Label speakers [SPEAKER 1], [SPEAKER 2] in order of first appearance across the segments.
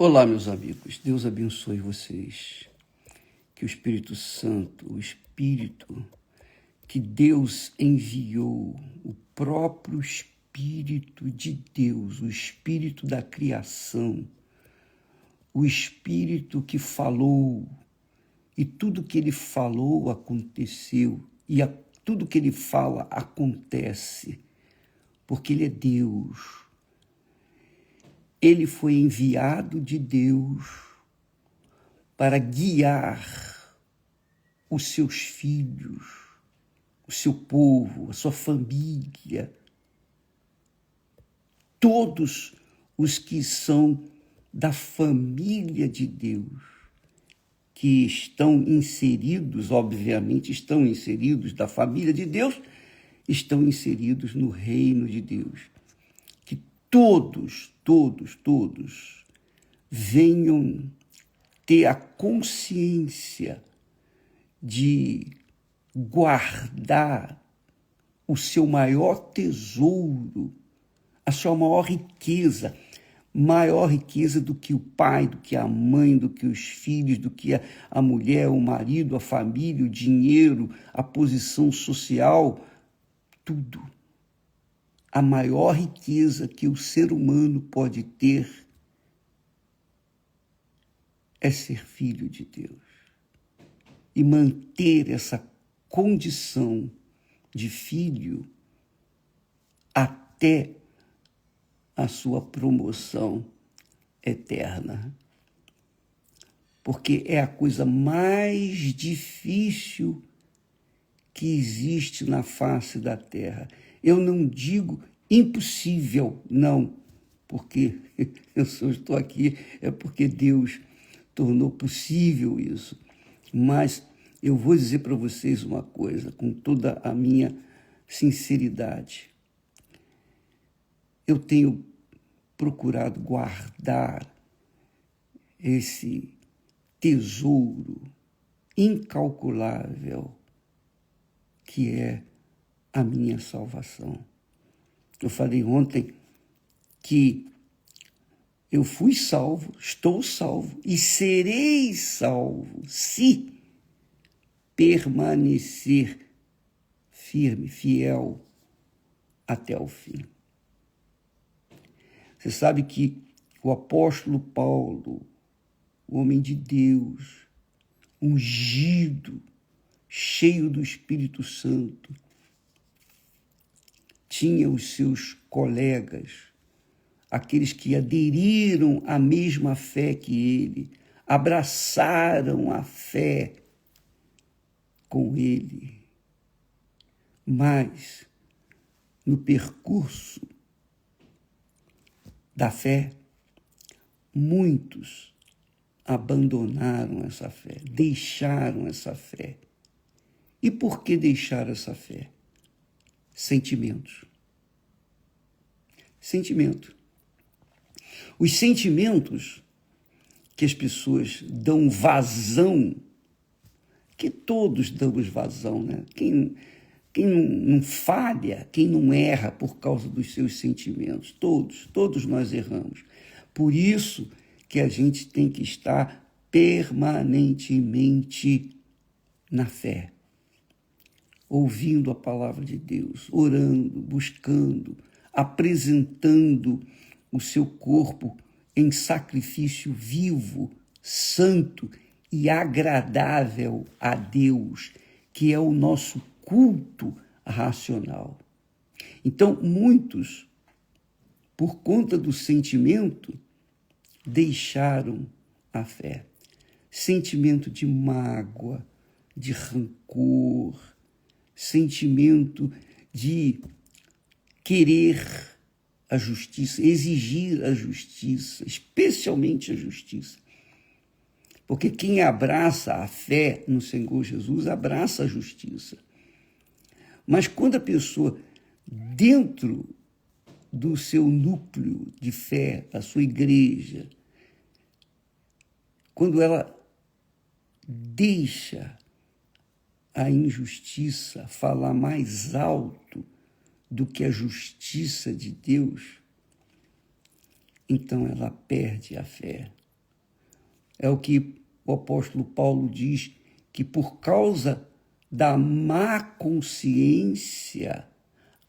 [SPEAKER 1] Olá, meus amigos. Deus abençoe vocês. Que o Espírito Santo, o Espírito que Deus enviou, o próprio Espírito de Deus, o Espírito da criação, o Espírito que falou, e tudo que ele falou aconteceu, e tudo que ele fala acontece, porque ele é Deus. Ele foi enviado de Deus para guiar os seus filhos, o seu povo, a sua família, todos os que são da família de Deus, que estão inseridos, obviamente, estão inseridos da família de Deus, estão inseridos no reino de Deus. Que todos venham ter a consciência de guardar o seu maior tesouro, a sua maior riqueza do que o pai, do que a mãe, do que os filhos, do que a mulher, o marido, a família, o dinheiro, a posição social, tudo. A maior riqueza que o ser humano pode ter é ser filho de Deus e manter essa condição de filho até a sua promoção eterna. Porque é a coisa mais difícil que existe na face da terra. Eu não digo impossível, não, porque eu só estou aqui, é porque Deus tornou possível isso. Mas eu vou dizer para vocês uma coisa, com toda a minha sinceridade. Eu tenho procurado guardar esse tesouro incalculável que é a minha salvação. Eu falei ontem que eu fui salvo, estou salvo e serei salvo se permanecer firme, fiel até o fim. Você sabe que o apóstolo Paulo, o homem de Deus, ungido, cheio do Espírito Santo, tinha os seus colegas, aqueles que aderiram à mesma fé que ele, abraçaram a fé com ele. Mas, no percurso da fé, muitos abandonaram essa fé, deixaram essa fé. E por que deixaram essa fé? Sentimentos. Os sentimentos que as pessoas dão vazão, que todos damos vazão, né? Quem não falha, quem não erra por causa dos seus sentimentos, todos nós erramos. Por isso que a gente tem que estar permanentemente na fé, ouvindo a palavra de Deus, orando, buscando, apresentando o seu corpo em sacrifício vivo, santo e agradável a Deus, que é o nosso culto racional. Então, muitos, por conta do sentimento, deixaram a fé. Sentimento de mágoa, de rancor, sentimento de querer a justiça, exigir a justiça, especialmente a justiça. Porque quem abraça a fé no Senhor Jesus, abraça a justiça. Mas quando a pessoa, dentro do seu núcleo de fé, da sua igreja, quando ela deixa a injustiça falar mais alto do que a justiça de Deus, então ela perde a fé. É o que o apóstolo Paulo diz, que por causa da má consciência,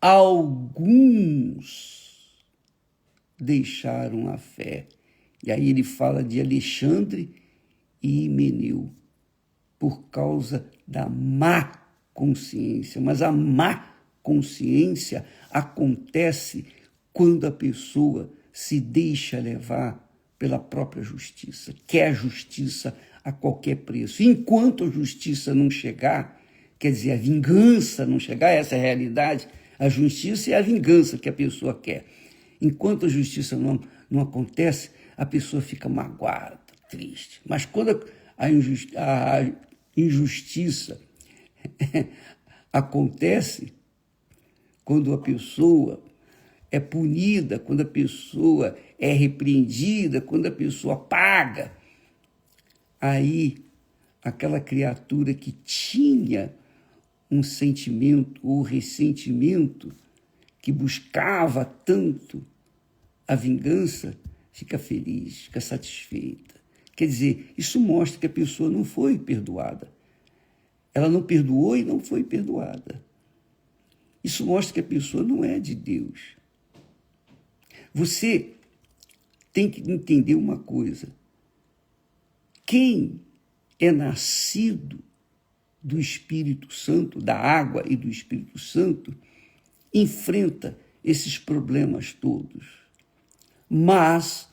[SPEAKER 1] alguns deixaram a fé. E aí ele fala de Alexandre e Himeneu, por causa da má consciência. Mas a má consciência acontece quando a pessoa se deixa levar pela própria justiça, quer justiça a qualquer preço. Enquanto a justiça não chegar, quer dizer, a vingança não chegar, essa é a realidade, a justiça é a vingança que a pessoa quer. Enquanto a justiça não acontece, a pessoa fica magoada, triste. Mas quando a injustiça acontece, quando a pessoa é punida, quando a pessoa é repreendida, quando a pessoa paga, aí aquela criatura que tinha um sentimento ou ressentimento, que buscava tanto a vingança, fica feliz, fica satisfeita. Quer dizer, isso mostra que a pessoa não foi perdoada. Ela não perdoou e não foi perdoada. Isso mostra que a pessoa não é de Deus. Você tem que entender uma coisa. Quem é nascido do Espírito Santo, da água e do Espírito Santo, enfrenta esses problemas todos. Mas,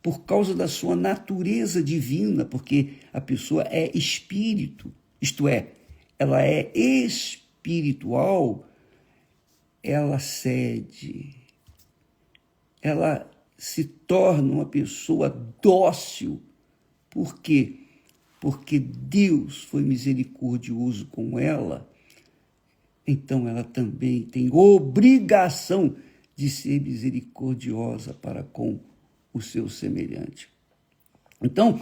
[SPEAKER 1] por causa da sua natureza divina, porque a pessoa é espírito, isto é, ela é espiritual, ela cede, ela se torna uma pessoa dócil. Por quê? Porque Deus foi misericordioso com ela, então ela também tem obrigação de ser misericordiosa para com o seu semelhante. Então,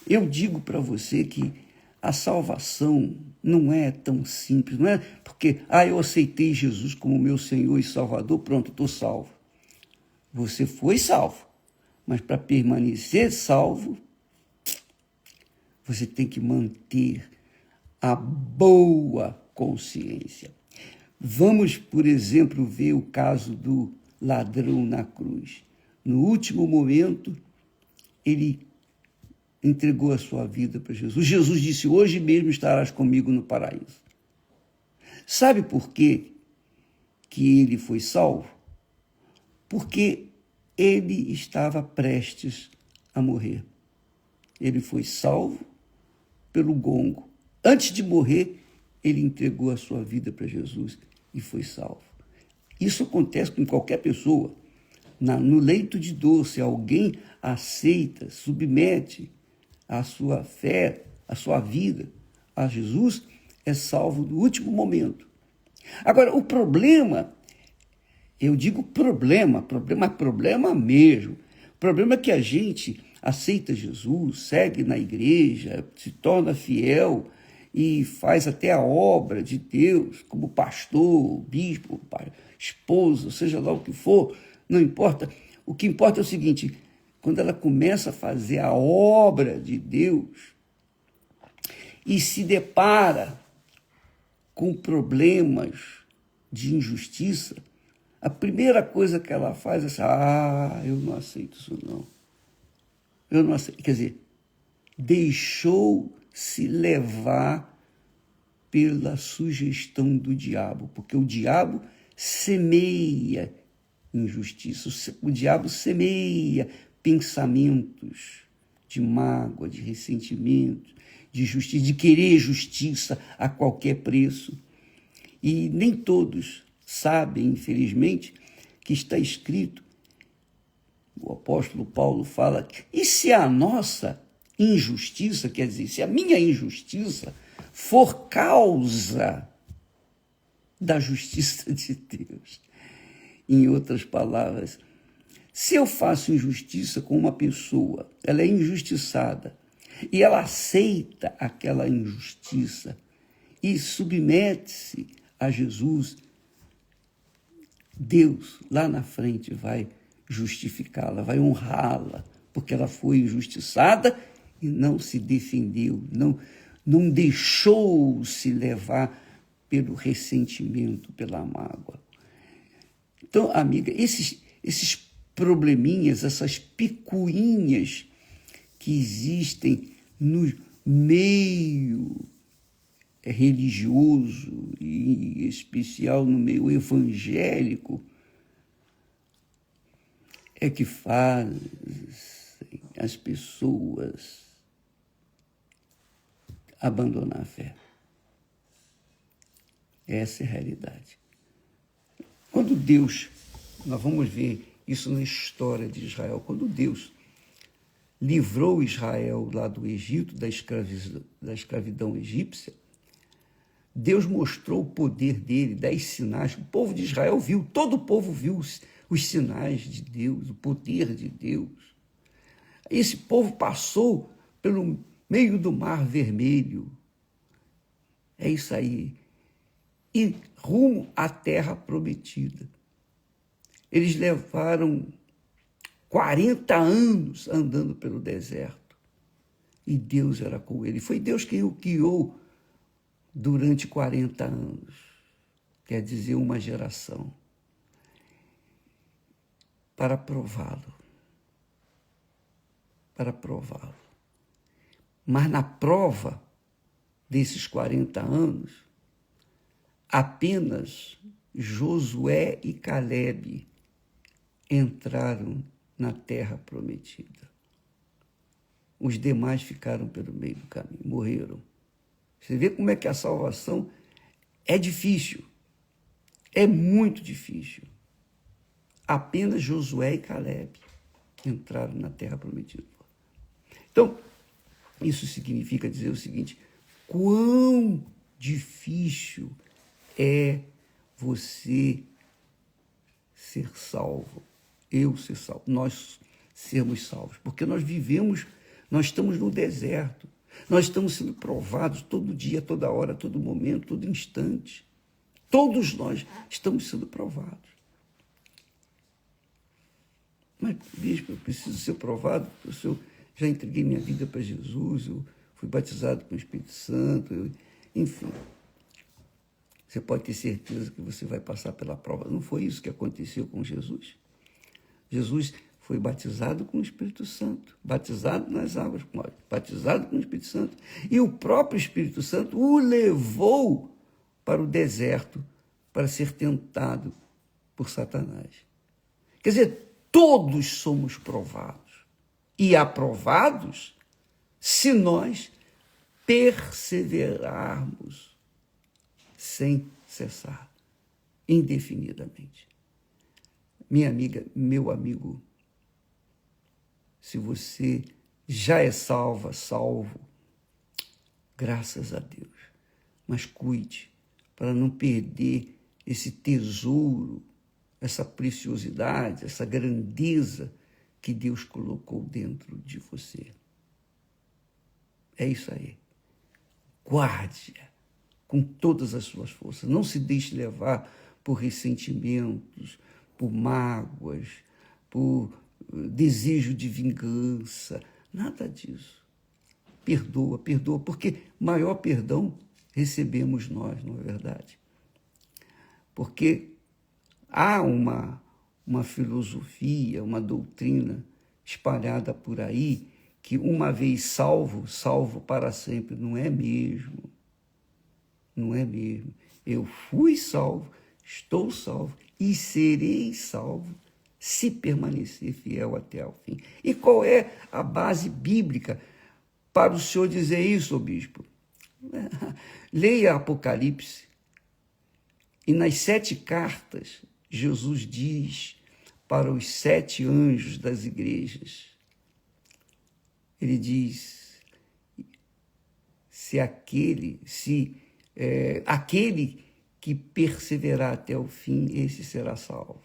[SPEAKER 1] eu digo para você que a salvação não é tão simples, não é porque, eu aceitei Jesus como meu Senhor e Salvador, pronto, estou salvo. Você foi salvo, mas para permanecer salvo, você tem que manter a boa consciência. Vamos, por exemplo, ver o caso do ladrão na cruz. No último momento, ele entregou a sua vida para Jesus. Jesus disse, hoje mesmo estarás comigo no paraíso. Sabe por quê que ele foi salvo? Porque ele estava prestes a morrer. Ele foi salvo pelo gongo. Antes de morrer, ele entregou a sua vida para Jesus e foi salvo. Isso acontece com qualquer pessoa. No leito de dor, se alguém aceita, submete a sua fé, a sua vida a Jesus, é salvo no último momento. Agora, o problema, eu digo problema mesmo. O problema é que a gente aceita Jesus, segue na igreja, se torna fiel e faz até a obra de Deus, como pastor, bispo, esposa, seja lá o que for, não importa. O que importa é o seguinte, quando ela começa a fazer a obra de Deus e se depara com problemas de injustiça, a primeira coisa que ela faz é assim, eu não aceito isso não. Eu não aceito. Quer dizer, deixou-se levar pela sugestão do diabo, porque o diabo semeia injustiça, o diabo semeia pensamentos de mágoa, de ressentimento, de justiça, de querer justiça a qualquer preço. E nem todos sabem, infelizmente, que está escrito, o apóstolo Paulo fala, e se a nossa injustiça, quer dizer, se a minha injustiça for causa da justiça de Deus. Em outras palavras, se eu faço injustiça com uma pessoa, ela é injustiçada, e ela aceita aquela injustiça e submete-se a Jesus, Deus lá na frente vai justificá-la, vai honrá-la, porque ela foi injustiçada e não se defendeu, não deixou-se levar pelo ressentimento, pela mágoa. Então, amiga, esses probleminhas, essas picuinhas que existem no meio religioso, e em especial no meio evangélico, é que fazem as pessoas abandonar a fé. Essa é a realidade. Quando Deus, nós vamos ver isso na história de Israel, quando Deus livrou Israel lá do Egito, da escravidão egípcia, Deus mostrou o poder dele, 10 sinais. O povo de Israel viu, todo o povo viu os sinais de Deus, o poder de Deus. Esse povo passou pelo meio do Mar Vermelho. É isso aí. E rumo à terra prometida. Eles levaram 40 anos andando pelo deserto. E Deus era com ele. Foi Deus quem o guiou durante 40 anos. Quer dizer, uma geração. Para prová-lo. Para prová-lo. Mas na prova desses 40 anos, apenas Josué e Calebe entraram na terra prometida. Os demais ficaram pelo meio do caminho, morreram. Você vê como é que a salvação é difícil. É muito difícil. Apenas Josué e Calebe entraram na terra prometida. Então, isso significa dizer o seguinte: quão difícil é você ser salvo, eu ser salvo, nós sermos salvos, porque nós vivemos, nós estamos no deserto, nós estamos sendo provados todo dia, toda hora, todo momento, todo instante. Todos nós estamos sendo provados. Mas, bispo, eu preciso ser provado, porque eu já entreguei minha vida para Jesus, eu fui batizado com o Espírito Santo, enfim. Você pode ter certeza que você vai passar pela prova. Não foi isso que aconteceu com Jesus? Jesus foi batizado com o Espírito Santo, batizado nas águas, batizado com o Espírito Santo. E o próprio Espírito Santo o levou para o deserto para ser tentado por Satanás. Quer dizer, todos somos provados e aprovados se nós perseverarmos sem cessar, indefinidamente. Minha amiga, meu amigo, se você já é salvo, graças a Deus, mas cuide para não perder esse tesouro, essa preciosidade, essa grandeza que Deus colocou dentro de você. É isso aí. Guarde-a com todas as suas forças. Não se deixe levar por ressentimentos, por mágoas, por desejo de vingança. Nada disso. Perdoa, porque maior perdão recebemos nós, não é verdade? Porque há uma filosofia, uma doutrina espalhada por aí que uma vez salvo para sempre. Não é mesmo. Não é mesmo. Eu fui salvo, estou salvo e serei salvo se permanecer fiel até ao fim. E qual é a base bíblica para o senhor dizer isso, bispo? Leia Apocalipse. E nas 7 cartas, Jesus diz para os 7 anjos das igrejas, ele diz, aquele que perseverar até o fim, esse será salvo.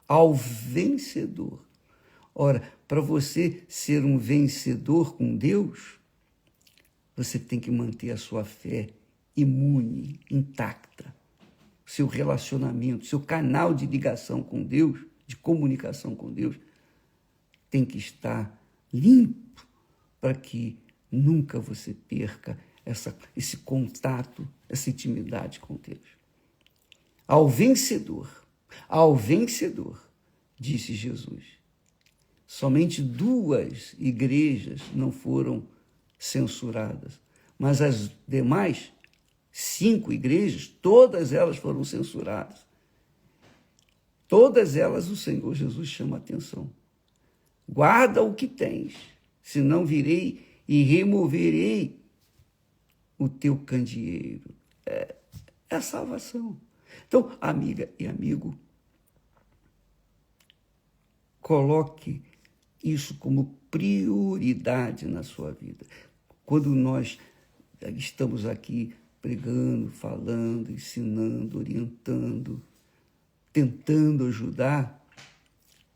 [SPEAKER 1] Ao vencedor. Ora, para você ser um vencedor com Deus, você tem que manter a sua fé imune, intacta. Seu relacionamento, seu canal de ligação com Deus, de comunicação com Deus, tem que estar limpo para que nunca você perca esse contato, essa intimidade com Deus. Ao vencedor, disse Jesus. Somente 2 igrejas não foram censuradas, mas as demais 5 igrejas, todas elas foram censuradas. Todas elas o Senhor Jesus chama a atenção. Guarda o que tens, senão virei e removerei o teu candeeiro. É a salvação. Então, amiga e amigo, coloque isso como prioridade na sua vida. Quando nós estamos aqui pregando, falando, ensinando, orientando, tentando ajudar,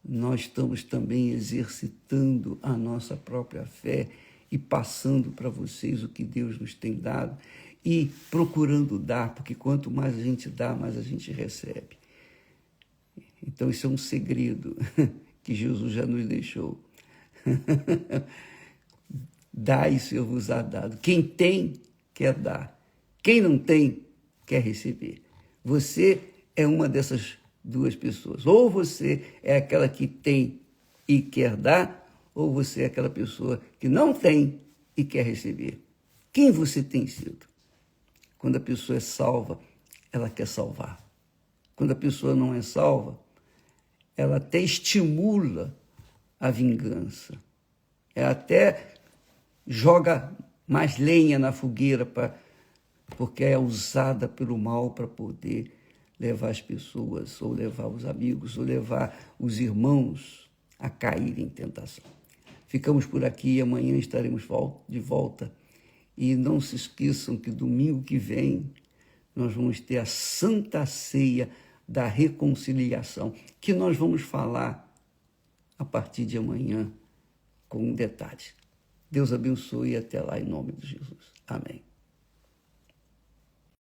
[SPEAKER 1] nós estamos também exercitando a nossa própria fé e passando para vocês o que Deus nos tem dado e procurando dar, porque quanto mais a gente dá, mais a gente recebe. Então, isso é um segredo que Jesus já nos deixou. Dai e ser-vos-á dado. Quem tem, quer dar. Quem não tem, quer receber. Você é uma dessas 2 pessoas. Ou você é aquela que tem e quer dar, ou você é aquela pessoa que não tem e quer receber. Quem você tem sido? Quando a pessoa é salva, ela quer salvar. Quando a pessoa não é salva, ela até estimula a vingança. Ela até joga mais lenha na fogueira, porque é usada pelo mal para poder levar as pessoas, ou levar os amigos, ou levar os irmãos a caírem em tentação. Ficamos por aqui e amanhã estaremos de volta. E não se esqueçam que domingo que vem nós vamos ter a Santa Ceia da Reconciliação, que nós vamos falar a partir de amanhã com detalhes. Deus abençoe e até lá em nome de Jesus. Amém.